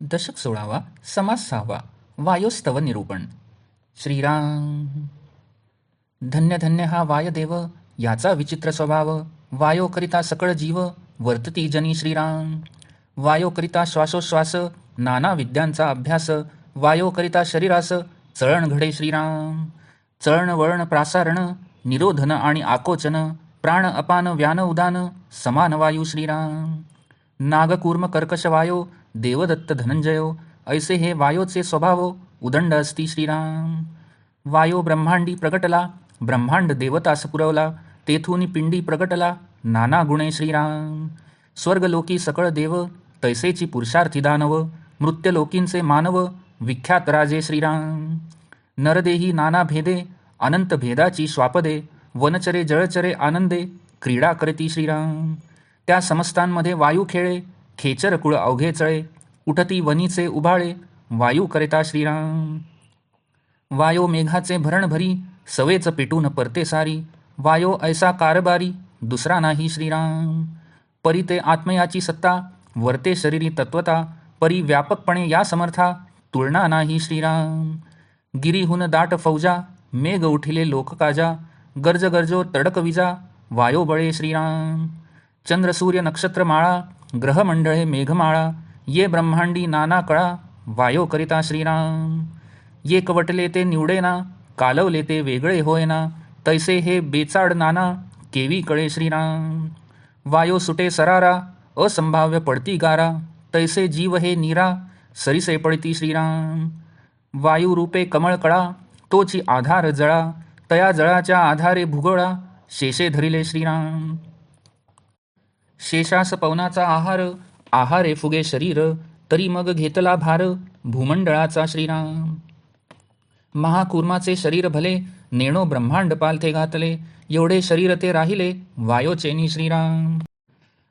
दशक 16वा समास 6वा वायोस्तव निरूपण. श्रीराम. धन्य धन्य हा वायदेव, याचा विचित्र स्वभाव. वायो करिता सकळ जीव, वर्तती जनी श्रीराम. वायो करिता श्वासोश्वास, नाना विद्यांचा अभ्यास. वायो करिता शरीरास, चळण घडे श्रीराम. चळण वळण प्रासारण, निरोधन आणि आकोचन. प्राण अपान व्यान उदान, समान वायू श्रीराम. नागकूर्म कर्कश वायो, देवदत्त धनंजयो. ऐसे हे वायोचे स्वभाव, उदंड असती श्रीराम. वायो ब्रह्मांडी प्रगटला, ब्रह्मांड देवतास पुरवला. तेथून पिंडी प्रगटला, नाना गुणे श्रीराम. स्वर्गलोकी सकळ देव, तैसेची पुरुषार्थी दानव. मृत्युलोकींचे मानव, विख्यात राजे श्रीराम. नरदेही नाना भेदे, अनंत भेदाची श्वापदे. वनचरे जळचरे आनंदे, क्रीडा करती श्रीराम. त्या समस्तांमध्ये वायू खेळे, खेचर कुळ अवघे चळे. उठती वनीचे उभाळे, वायू करिता श्रीराम. वायो मेघाचे भरण भरी, सवेच पेटून परते सारी. वायो ऐसा कारभारी, दुसरा नाही श्रीराम. परी ते आत्मयाची सत्ता, वर्ते शरीरी तत्वता. परी व्यापकपणे या समर्था, तुलना नाही श्रीराम. गिरीहून दाट फौजा, मेघ उठिले लोककाजा. गर्ज गर्जो तडक विजा, वायो बळे श्रीराम. चंद्र सूर्य नक्षत्र माळा, ग्रहमंडळे मेघमाळा. ये ब्रह्मांडी नाना कळा, वायो करिता श्रीराम. ये कवटले ते निवडेना, कालवले ते वेगळे होयना. तैसे हे बेचाड नाना, केवी कळे श्रीराम. वायो सुटे सरारा, असंभाव्य पडती गारा. तैसे जीव हे नीरा, सरिसे पडती श्रीराम. वायू रूपे कमळ कळा, तोची आधार जळा. तया जळाच्या आधारे भूगोळा, शेषे धरिले श्रीराम. शेषास पवनाचा आहार, आहारे फुगे शरीर. तरी मग घेतला भार, भूमंडळाचा श्रीराम. महाकूर्माचे शरीर भले, नेणो ब्रह्मांड पालथे घातले. एवढे शरीर ते राहिले, वायोचेनी श्रीराम.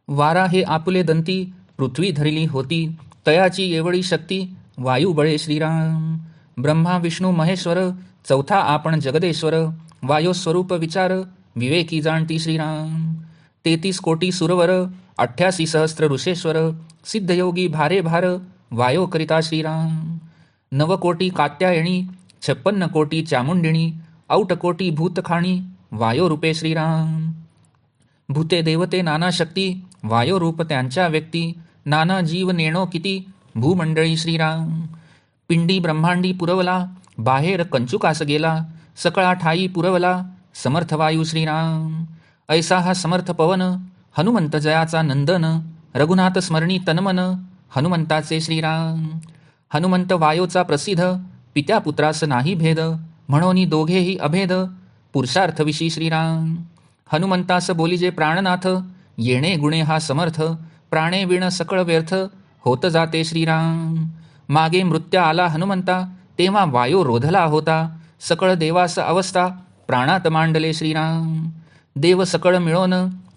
वारा हे आपुले दंती, पृथ्वी धरिली होती. तयाची एवढी शक्ती, वायू बळे श्रीराम. ब्रह्मा विष्णू महेश्वर, चौथा आपण जगदेश्वर. वायो स्वरूप विचार, विवेकी जाणती श्रीराम. 33 कोटी सुरवर, 88 सहस्त्र ऋषेश्वर. सिद्धयोगी भारे भार, वायो करिता श्रीराम. 9 कोटी कात्यायणी, 56 कोटी चामुंडिणी. 8 कोटी भूतखाणी, वायो रूपे श्रीराम. भूते देवते नाना शक्ती, वायो रूप त्यांच्या व्यक्ती. नाना जीव नेणो किती, भूमंडळी श्रीराम. पिंडी ब्रह्मांडी पुरवला, बाहेर कंचुकास गेला. सकळा ठाई पुरवला, समर्थ वायू श्रीराम. ऐसा हा समर्थ पवन, हनुमंत जयाचा नंदन. रघुनाथ स्मरणी तनमन, हनुमंताचे श्रीराम. हनुमंत वायोचा प्रसिद्ध, पित्या पुत्रास नाही भेद. म्हणून दोघेही अभेद, पुरुषार्थविषयी श्रीराम. हनुमंतास बोलिजे प्राणनाथ, येणे गुणे हा समर्थ. प्राणे विण सकळ व्यर्थ, होत जाते श्रीराम. मागे मृत्य आला हनुमंता, तेव्हा वायो रोधला होता. सकळ देवास अवस्था, प्राणात मांडले श्रीराम. देव सकळ मिळवून,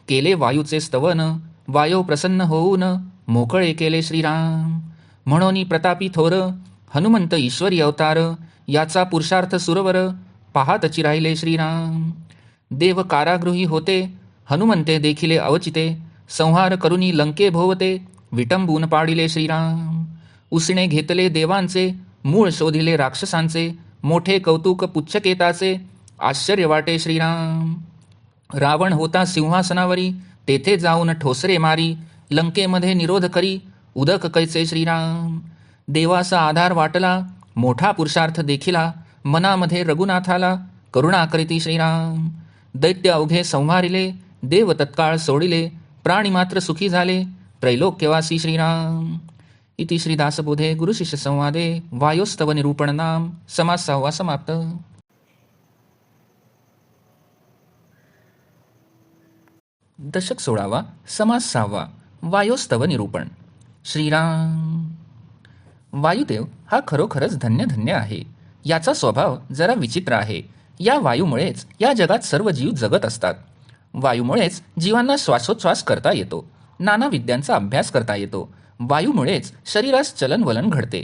केले वायूचे स्तवन. वायो प्रसन्न होऊन, मोकळे केले श्रीराम. म्हणून प्रतापी थोर, हनुमंत ईश्वरी अवतार. याचा पुरुषार्थ सुरवर, पाहातची राहिले श्रीराम. देव कारागृही होते, हनुमंते देखिले अवचिते. संहार करुनी लंके भोवते, विटंबून पाडिले श्रीराम. उसणे घेतले देवांचे, मूळ शोधिले राक्षसांचे. मोठे कौतुक पुच्छकेताचे, आश्चर्य वाटे श्रीराम. रावण होता सिंहासनावरी, तेथे जाऊन ठोसरे मारी. लंकेमध्ये निरोध करी, उदक कैचे श्रीराम. देवाचा आधार वाटला, मोठा पुरुषार्थ देखिला. मनामध्ये रघुनाथाला, करुणा करीती श्रीराम. दैत्य अवघे संहारिले, देव तत्काळ सोडिले. प्राणी मात्र सुखी झाले, त्रैलोक्यवासी श्रीराम. इति श्रीदासबोधे गुरुशिष्य संवादे वायोस्तव निरूपण नाम समास 6वा समाप्त. दशक 16वा समास 6वा वायोस्तव निरूपण. श्रीराम. वायुदेव हा खरोखरच धन्य धन्य आहे. याचा स्वभाव जरा विचित्र आहे. या वायूमुळेच या जगात सर्व जीव जगत असतात. वायूमुळेच जीवांना श्वासोच्छ्वास करता येतो, नाना विद्यांचा अभ्यास करता येतो. वायूमुळेच शरीरास चलनवलन घडते.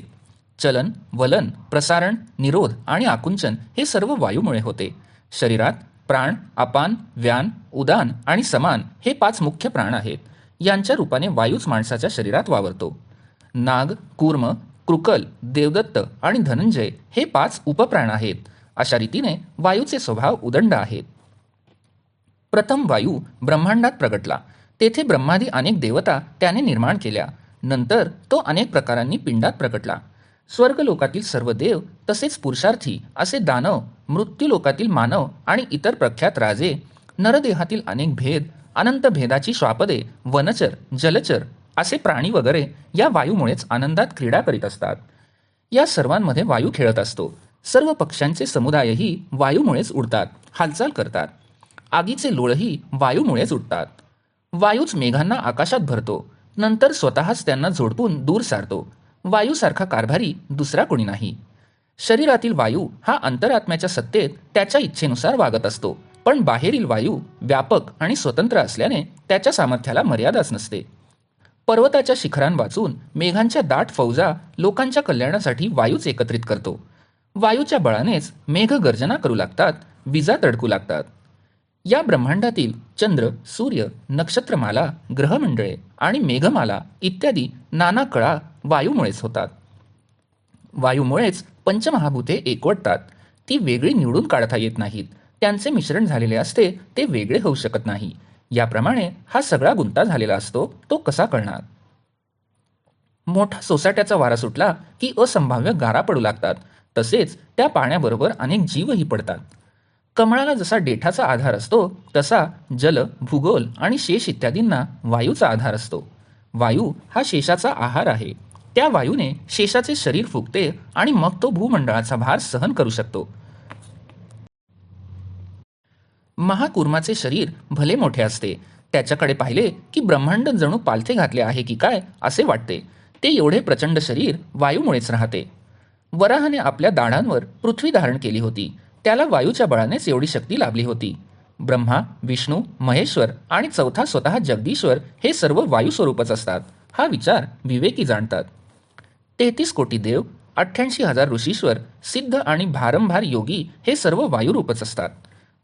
चलन, वलन, प्रसारण, निरोध आणि आकुंचन हे सर्व वायूमुळे होते. शरीरात प्राण, अपान, व्यान, उदान आणि समान हे 5 मुख्य प्राण आहेत. यांच्या रूपाने वायूच माणसाच्या शरीरात वावरतो. नाग, कूर्म, कृकल, देवदत्त आणि धनंजय हे 5 उपप्राण आहेत. अशा रीतीने वायूचे स्वभाव उदंड आहेत. प्रथम वायू ब्रह्मांडात प्रगटला. तेथे ब्रह्मादी अनेक देवता त्याने निर्माण केल्या. नंतर तो अनेक प्रकारांनी पिंडात प्रगटला. स्वर्गलोकातील सर्व देव तसेच पुरुषार्थी असे दानव, मृत्यूलोकातील मानव आणि इतर प्रख्यात राजे, नरदेहातील अनेक भेद, अनंत भेदाची श्वापदे, वनचर, जलचर असे प्राणी वगैरे या वायूमुळेच आनंदात क्रीडा करीत असतात. या सर्वांमध्ये वायू खेळत असतो. सर्व पक्ष्यांचे समुदायही वायूमुळेच उडतात, हालचाल करतात. आगीचे लोळही वायूमुळेच उडतात. वायूच मेघांना आकाशात भरतो, नंतर स्वतःच त्यांना झोडपून दूर सारतो. वायूसारखा कारभारी दुसरा कोणी नाही. शरीरातील वायू हा अंतरात्म्याच्या सत्तेत त्याच्या इच्छेनुसार वागत असतो, पण बाहेरील वायू व्यापक आणि स्वतंत्र असल्याने त्याच्या सामर्थ्याला मर्यादाच नसते. पर्वताच्या शिखरांवाचून मेघांच्या दाट फौजा लोकांच्या कल्याणासाठी वायूच एकत्रित करतो. वायूच्या बळानेच मेघ गर्जना करू लागतात, विजा तडकू लागतात. या ब्रह्मांडातील चंद्र, सूर्य, नक्षत्रमाला, ग्रहमंडळे आणि मेघमाला इत्यादी नाना कळा वायूमुळेच होतात. वायूमुळेच पंचमहाभूते एकवटतात. ती वेगळी निवडून काढता येत नाहीत. त्यांचे मिश्रण झालेले असते ते वेगळे होऊ शकत नाही. याप्रमाणे हा सगळा गुंता झालेला असतो, तो कसा कळणार? मोठा सोसाट्याचा वारा सुटला की असंभाव्य गारा पडू लागतात. तसेच त्या पाण्याबरोबर अनेक जीवही पडतात. कमळाला जसा देठाचा आधार असतो तसा जल, भूगोल आणि शेष इत्यादींना वायूचा आधार असतो. वायू हा शेषाचा आहार आहे. त्या वायूने शेषाचे शरीर फुगते आणि मग तो भूमंडळाचा भार सहन करू शकतो. महाकूर्माचे शरीर भले मोठे असते. त्याच्याकडे पाहिले की ब्रह्मांड जणू पालथे घातले आहे की काय असे वाटते. ते एवढे प्रचंड शरीर वायूमुळेच राहते. वराहाने आपल्या दाढांवर पृथ्वी धारण केली होती. त्याला वायूच्या बळानेच एवढी शक्ती लाभली होती. ब्रह्मा, विष्णू, महेश्वर आणि चौथा स्वतः जगदीश्वर हे सर्व वायू स्वरूपच असतात. हा विचार विवेकी जाणतात. 33 कोटी देव, 88,000 ऋषीश्वर, सिद्ध आणि भारंभार योगी हे सर्व वायुरूपच असतात.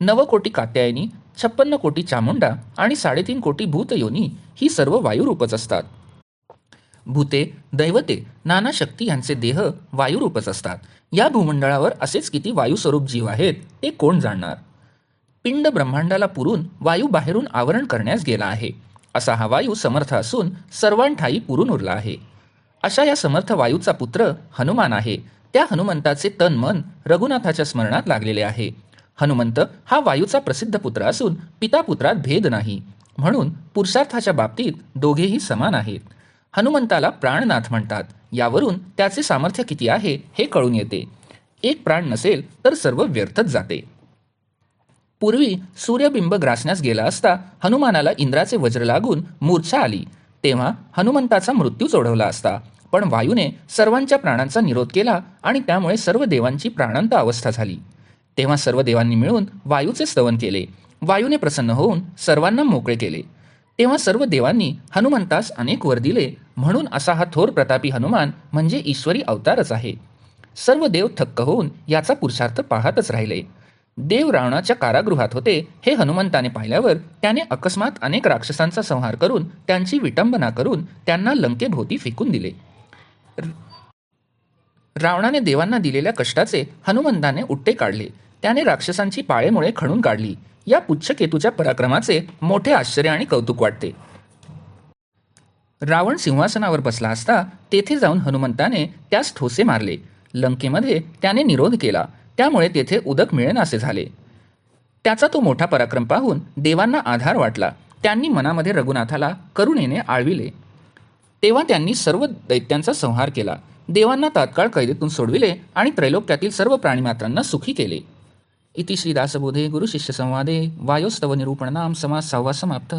9 कोटी कात्यायनी, 56 कोटी चामुंडा आणि 3.5 कोटी भूतयोनी ही सर्व वायुरूपच असतात. भूते, दैवते, नाना शक्ती यांचे देह वायुरूपच असतात. या भूमंडळावर असेच किती वायुस्वरूप जीव आहेत ते कोण जाणणार? पिंड ब्रह्मांडाला पुरून वायू बाहेरून आवरण करण्यास गेला आहे. असा हा वायू समर्थ असून सर्वांठायी पुरून उरला आहे. अशा या समर्थ वायूचा पुत्र हनुमान आहे. त्या हनुमंताचे तन मन रघुनाथाच्या स्मरणात लागलेले आहे. हनुमंत हा वायूचा प्रसिद्ध पुत्र असून पिता पुत्रात भेद नाही. म्हणून पुरुषार्थाच्या बाबतीत दोघेही समान आहेत. हनुमंताला प्राणनाथ म्हणतात. यावरून त्याचे सामर्थ्य किती आहे हे कळून येते. एक प्राण नसेल तर सर्व व्यर्थच जाते. पूर्वी सूर्यबिंब ग्रासण्यास गेला असता हनुमानाला इंद्राचे वज्र लागून मूर्छा आली. तेव्हा हनुमंताचा मृत्यूच ओढवला असता. पण वायूने सर्वांच्या प्राणांचा निरोध केला आणि त्यामुळे सर्व देवांची प्राणांत अवस्था झाली. तेव्हा सर्व देवांनी मिळून वायूचे स्तवन केले. वायूने प्रसन्न होऊन सर्वांना मोकळे केले. तेव्हा सर्व देवांनी हनुमंतास अनेक वर दिले. म्हणून असा हा थोर प्रतापी हनुमान म्हणजे ईश्वरी अवतारच आहे. सर्व देव थक्क होऊन याचा पुरुषार्थ पाहतच राहिले. देव रावणाच्या कारागृहात होते हे हनुमंताने पाहिल्यावर त्याने अकस्मात अनेक राक्षसांचा संहार करून त्यांची विटंबना करून त्यांना लंकेभोवती फेकून दिले. रावणाने देवांना दिलेल्या कष्टाचे हनुमंताने उट्टे काढले. त्याने राक्षसांची पाळेमुळे खणून काढली. या पुच्छकेतूच्या पराक्रमाचे मोठे आश्चर्य आणि कौतुक वाटते. रावण सिंहासनावर बसला असता तेथे जाऊन हनुमंताने त्यास ठोसे मारले. लंकेमध्ये त्याने निरोध केला. त्यामुळे तेथे उदक मिळेनासे झाले. त्याचा तो मोठा पराक्रम पाहून देवांना आधार वाटला. त्यांनी मनामध्ये रघुनाथाला करुणेने आळविले. तेव्हा त्यांनी सर्व दैत्यांचा संहार केला. देवांना तात्काळ कैदेतून सोडविले आणि त्रैलोक्यातील सर्व प्राणीमात्रांना सुखी केले. इति श्री दासबोधे गुरुशिष्य संवादे वायोस्तव निरूपण नाम समास 6 समाप्त.